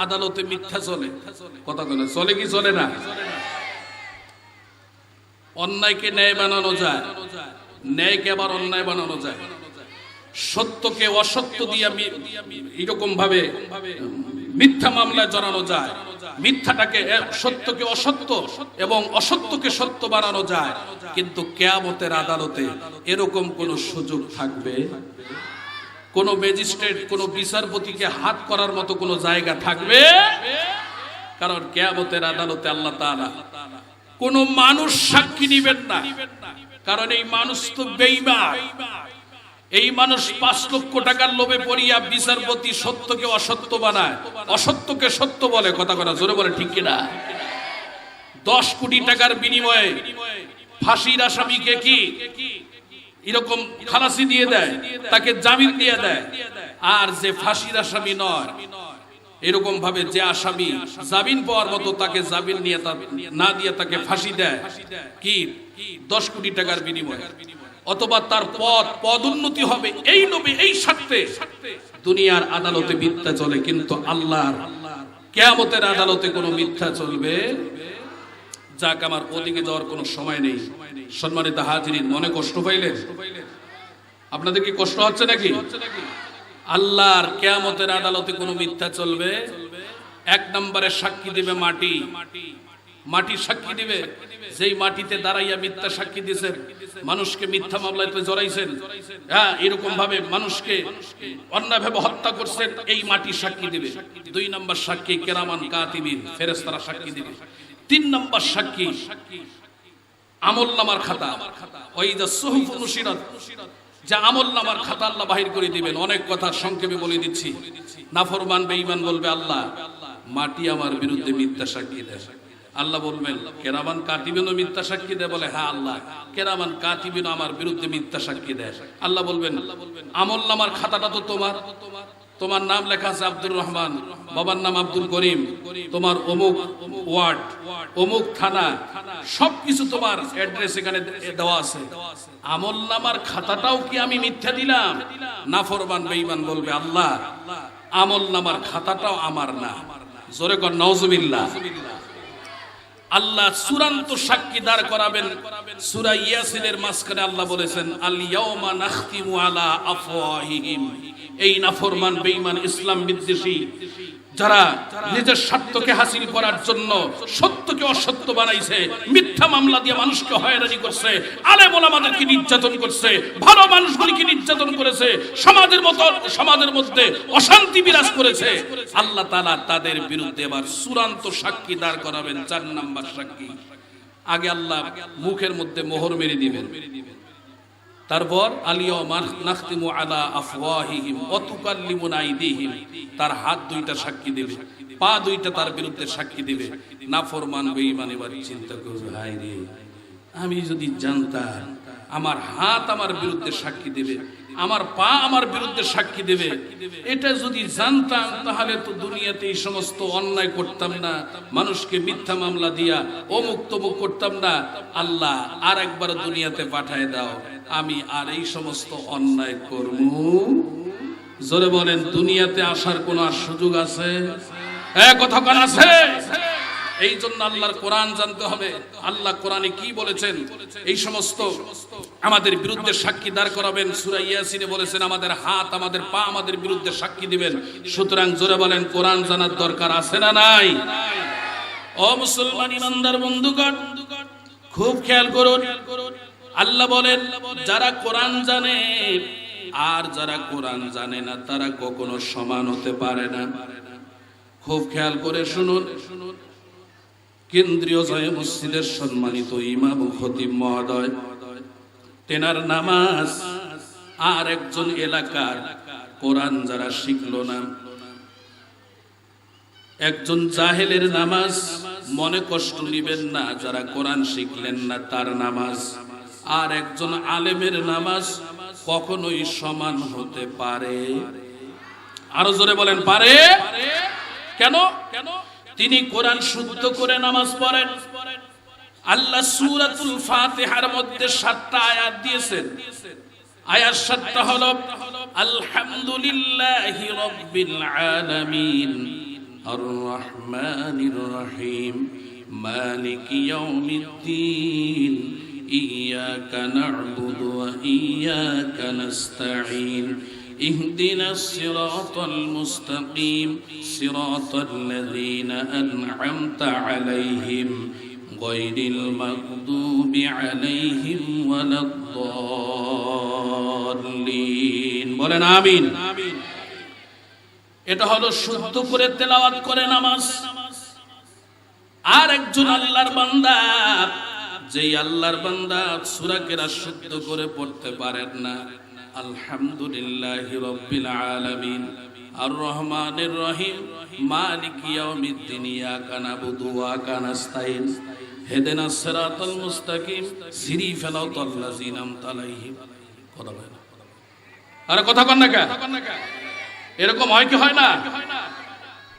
আদালতে মিথ্যা চলে, কথা বলে চলে কি চলে না? অন্যায়কে ন্যায় বানানো যায়, ন্যায়কে আবার অন্যায় বানানো যায়, সত্যকে অসত্য দিয়ে এরকম ভাবে মিথ্যা মামলায় জড়ানো যায়, মিথ্যাটাকে সত্যকে অসত্য এবং অসত্যকে সত্য বানানো যায়। কিন্তু কিয়ামতের আদালতে এরকম কোন সুযোগ থাকবে? কোন ম্যাজিস্ট্রেট, কোন বিচারপতিকে হাত করার মতো কোন জায়গা থাকবে? কারণ কিয়ামতের আদালতে আল্লাহ তাআলা কোন মানুষ সাক্ষী দিবেন না, কারণ এই মানুষ তো বেঈমান। এই মানুষ 5 লক্ষ টাকার লোভে পড়িয়া বিচারপতি সত্যকে অসত্য বানায়, অসত্যকে সত্য বলে, কথা কথা জোরে বলে ঠিক কিনা? 10 কোটি টাকার বিনিময়ে ফাঁসির আসামিকে কি এরকম খালাসি দিয়ে দেয়, তাকে জামিন দিয়ে দেয়। আর যে ফাঁসির আসামি নয়, এরকম ভাবে যে আসামি জামিন পাওয়ার মতো, তাকে জামিন নিয়ে না দিয়ে তাকে ফাঁসি দেয় কি 10 কোটি টাকার বিনিময়ে, অথবা তার পদোন্নতি হবে এই লোভে, এই স্বার্থে দুনিয়ার আদালতে মিথ্যা চলে। কিন্তু আল্লাহর কিয়ামতের আদালতে কোনো মিথ্যা চলবে? যাক, আমার ওদিকে যাওয়ার কোনো সময় নেই। সম্মানিত হাজিরিন, মনে কষ্ট পাইলেন? আপনাদের কি কষ্ট হচ্ছে নাকি? আল্লাহর কিয়ামতের আদালতে কোনো মিথ্যা চলবে? 1 নম্বরে সাক্ষী দিবে মাটি। মাটি সাক্ষী দিবে, যেই মাটিতে দাঁড়াইয়া মিথ্যা সাক্ষী দিয়েছেন, মানুষকে মিথ্যা মামলায় জড়াইছেন, হ্যাঁ, এরকম ভাবে মানুষকে অন্যায়ভাবে হত্যা করছেন, এই মাটি সাক্ষী দিবে। 2 নম্বর সাক্ষী কিরামান কাতিবিন, ফেরেশতারা সাক্ষী দিবে। 3 নম্বর সাক্ষী আমলনামার খাতা, ওই যে সুহুফ নুশিরাত, যা আমলনামার খাতা আল্লাহ বাহির করে দিবেন। অনেক কথা সংক্ষেপে বলে দিচ্ছি। নাফরমান বেঈমান বলবে, আল্লাহ মাটি আমার বিরুদ্ধে মিথ্যা সাক্ষী দেয়। আল্লাহ বলবেন, কেরামান কাতিবিনও মিথ্যা সাক্ষী দেয়? বলে, হ্যাঁ আল্লাহ, কেরামান কাতিবিনও আমার বিরুদ্ধে মিথ্যা সাক্ষী দেয়। আল্লাহ বলবেন, আমলনামার খাতাটা তো তোমার নাম লেখা আছে আব্দুর রহমান, বাবার নাম আব্দুল করিম, তোমার অমুক ওয়ার্ড, অমুক থানা, সবকিছু তোমার অ্যাড্রেস এখানে দেওয়া আছে। আমলনামার খাতাটাও কি আমি মিথ্যা দিলাম? নাফরমান বেঈমান বলবে, আল্লাহ আমলনামার খাতাটাও আমার না। জোরে কর নাউজুবিল্লাহ। আল্লাহ চূড়ান্ত সাক্ষী দাঁড় করাবেন। সূরা ইয়াসিনের মাঝখানে আল্লাহ বলেছেন, আল ইয়াউমা নাখতিমু আলা আফওয়াহিহিম। এই নাফরমান বেঈমান ইসলাম বিদ্বেষী যারা নিজের স্বার্থকে হাসিল করার জন্য সত্যকে অসত্য বানাইছে, মিথ্যা মামলা দিয়ে মানুষকে হয়রানি করছে, আলেম ওলামাদেরকে নির্যাতন করছে, ভালো মানুষগুলিকে নির্যাতন করেছে, সমাজের মধ্যে অশান্তি বিরাজ করেছে, আল্লাহ তাআলা তাদের বিরুদ্ধে এবার চূড়ান্ত সাক্ষী দাঁড় করাবেন। 4 নম্বর সাক্ষী। আগে আল্লাহ মুখের মধ্যে মোহর মেরে দিবেন, তারপর আলিয়াউমা নাখতিমু আলা আফওয়াহিহিম ওয়া তুকাল্লিমুনা আইদিহিম, তার হাত 2টা সাক্ষী দেবে, পা 2টা তার বিরুদ্ধে সাক্ষী দেবে। নাফরমান বেঈমান এবার চিন্তা করবে, হায় রে, আমি যদি জানতাম আমার হাত আমার বিরুদ্ধে সাক্ষী দেবে, আমার পা আমার বিরুদ্ধে সাক্ষী দেবে, এটা যদি জানতাম তাহলে তো দুনিয়াতে এই সমস্ত অন্যায় করতাম না, মানুষকে মিথ্যা মামলা দিয়া অমুক তমুক করতাম না। আল্লাহ আর একবার দুনিয়াতে পাঠায় দাও, আমি আর এই সমস্ত অন্যায় করব। জোরে বলেন, দুনিয়াতে আসার কোন সুযোগ আছে? কথা কোন আছে? এই জন্য আল্লাহর কোরআন জানতে হবে। আল্লাহ কোরআনে কি বলেছেন, এই সমস্ত আমাদের বিরুদ্ধে সাক্ষী দাঁড় করাবেন। সূরা ইয়াসিনে বলেছেন, আমাদের হাত আমাদের পা আমাদের বিরুদ্ধে সাক্ষী দিবেন। সুতরাং জোরে বলেন, কোরআন জানার দরকার আছে না নাই? ও মুসলমান ইমানদার বন্ধুগণ, খুব খেয়াল করুন। আল্লাহ বলেন, যারা কোরআন জানে আর যারা কোরআন জানে না, তারা কখনো সমান হতে পারে না। খুব খেয়াল করে শুনুন। কেন্দ্রীয় জামে মসজিদের সম্মানিত ইমাম ও খতিব মহোদয়, তেনার নামাজ আর একজন এলাকার কোরআন যারা শিখলো না, একজন জাহেলের নামাজ মনে কষ্ট নিবেন না, যারা কোরআন শিখলেন না তার নামাজ আর একজন আলেমের নামাজ কখনোই সমান হতে পারে? আরো জোরে বলেন, পারে? কেন? তিনি কোরআন শুদ্ধ করে নামাজ পড়েন। আল্লাহ সূরাতুল ফাতিহার মধ্যে 7টা আয়াত দিয়েছেন। আয়াত 7টা হলো, আলহামদুলিল্লাহি রাব্বিল আলামিন আর রহমানির রহিম মালিক ইয়াউমিদ্দিন ইয়াকা না'বুদু ওয়া ইয়াকা নাস্তাঈন اهدنا الصراط المستقيم صراط الذين أنعمت عليهم غير المغضوب عليهم ولا الضالين বলেন আমিন। এটা হলো শুদ্ধ করে তেলাওয়াত করে নামাজ। আর একজন আল্লাহর বান্দা, যেই আল্লাহর বান্দা সূরা কেরাত শুদ্ধ করে পড়তে পারেন না, আলহামদুলিল্লাহি রাব্বিল আলামিন আর রহমানির রহিম মালিক ইয়াউমিদ্দিন ইয়াকা না'বুদু ওয়া ইয়াকা নাস্তাঈন ইহদিনাস সিরাতাল মুস্তাকিম সিরাতাল লাযিনা আন'আমতা আলাইহিম। কথা বলেন, আরে কথা কন না কে? এরকম হয় কি হয় না?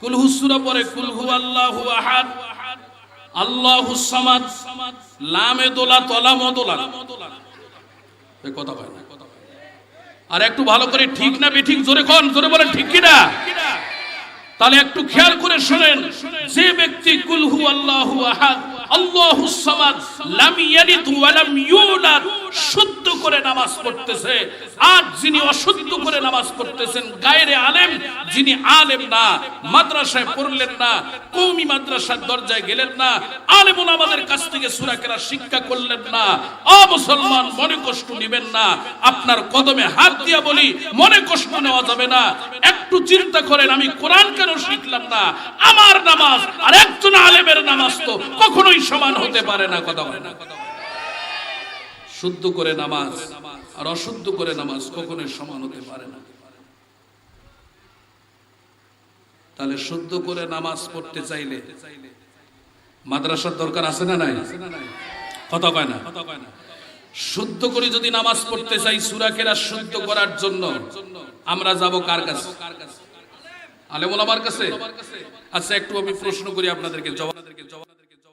কুল হু সূরা পড়ে, কুল হুয়াল্লাহু আহাদ আল্লাহুস সামাদ লামে দোলা তলা মদোলা, এই কথা কয় না। আর একটু ভালো করে ঠিক না বেঠিক জোরে কোন, জোরে বলেন ঠিক কি না? তাহলে একটু খেয়াল করে শুনেন, যে ব্যক্তি কুল হুয়াল্লাহু আহাদ আল্লাহুস সামাদ লাম ইয়ালিদ ওয়া লাম ইউলাদ শুদ্ধ করে নামাজ পড়তেছে, আর যিনি অশুদ্ধ করে নামাজ পড়তেছেন, গায়রে আলেম, যিনি আলেম না, মাদ্রাসায় পড়লেন না, কওমি মাদ্রাসার দরজায় গেলেন না, আলেম ওলামাদের কাছ থেকে সূরা কেরাত শিক্ষা করলেন না, ও মুসলমান মনে কষ্ট নেবেন না। আপনার কদমে হাত দিয়া বলি, মনে কষ্ট নেওয়া যাবে না। একটু চিন্তা করেন, আমি কোরআন কেন শিখলাম না? আমার নামাজ আর একজন আলেমের নামাজ তো কখনোই সমান হতে পারে না। কথা বলে না। শুদ্ধ করে নামাজ আর অশুদ্ধ করে নামাজ কখনোই সমান হতে পারে না। তাহলে শুদ্ধ করে নামাজ পড়তে চাইলে মাদ্রাসার দরকার আছে না নাই? কথা কয় না। শুদ্ধ করে যদি নামাজ পড়তে চাই, সূরা কেরাত শুদ্ধ করার জন্য আমরা যাব কার কাছে? আলেম ওলামার কাছে। আচ্ছা, একটু আমি প্রশ্ন করি আপনাদেরকে, জবাব